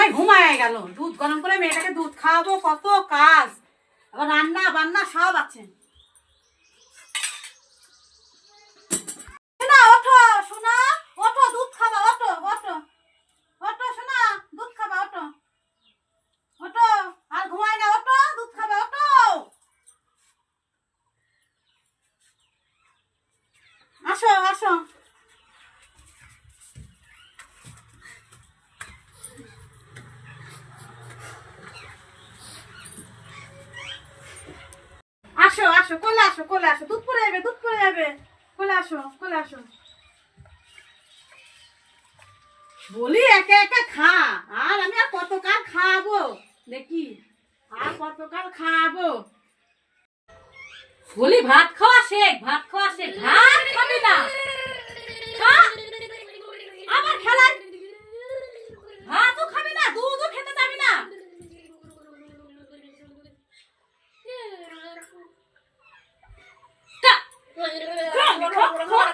সময় ঘুমায় গেল। দুধ গরম করে মেয়েটাকে দুধ খাওয়াবো, কত কাজ, আবার রান্না বান্না সব আছে। শোনা ওঠো, শোনা ওঠো, দুধ খাবা, ওঠো ওঠো ওঠো, শোনা দুধ খাবা, ওঠো ওঠো, আর ঘুমায় না, ওঠো দুধ খাবা, ওঠো। আসো আসো। আসো আসো, কোলে আসো, কোলে আসো, দুধ পড়ে যাবে, দুধ পড়ে যাবে, কোলে আসো, কোলে আসো। বলি একে একে খা, আর আমি আর কতকাল খাবো দেখি, আর কতকাল খাবো। বলি ভাত খাওয়া শেখ, ভাত খাওয়া শেখ, ভাত খাবি না, খা। আবার খেলাই, ভাতও খাবি না, দুধও খেতে যাবি না। খা, খা, খা, খা।